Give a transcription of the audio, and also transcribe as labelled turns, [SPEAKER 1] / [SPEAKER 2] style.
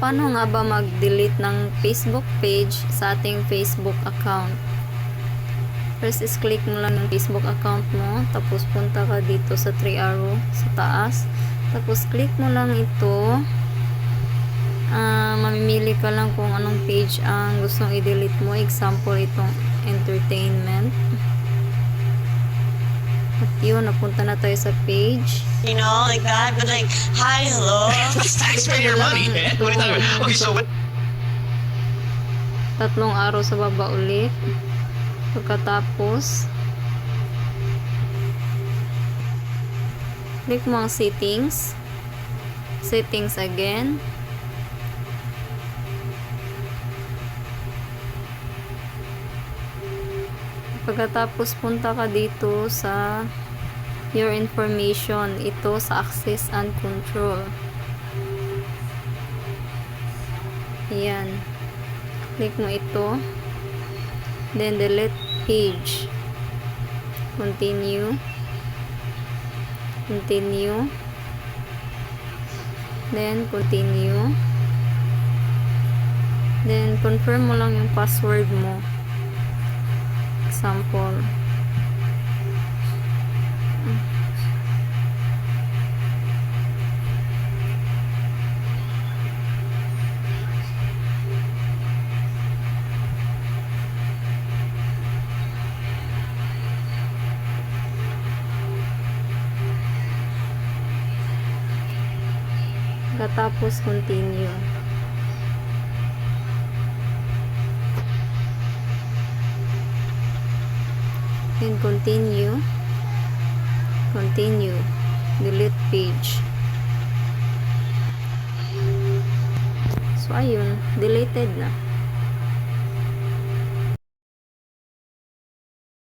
[SPEAKER 1] paano nga ba mag-delete ng Facebook page sa ating Facebook account? First is click mo lang yung Facebook account mo, tapos punta ka dito sa 3 arrow sa taas, tapos click mo lang ito. Mamimili ka lang kung anong page ang gustong i-delete mo. Example, itong entertainment. At yun, napunta na tayo sa page.
[SPEAKER 2] You know, like that, but like, hi, hello.
[SPEAKER 3] That's taxpayer money, man. What are you talking about? Okay, so what?
[SPEAKER 1] 3 araw sa baba ulit. Pagkatapos, click mo ang settings. Settings again. Pagkatapos, punta ka dito sa your information. Ito sa access and control. Ayan. Click mo ito. Then, delete page. Continue. Continue. Then, continue. Then, confirm mo lang yung password mo. Example. Tapos continue. Then continue. Continue. Delete page. So ayun, deleted na.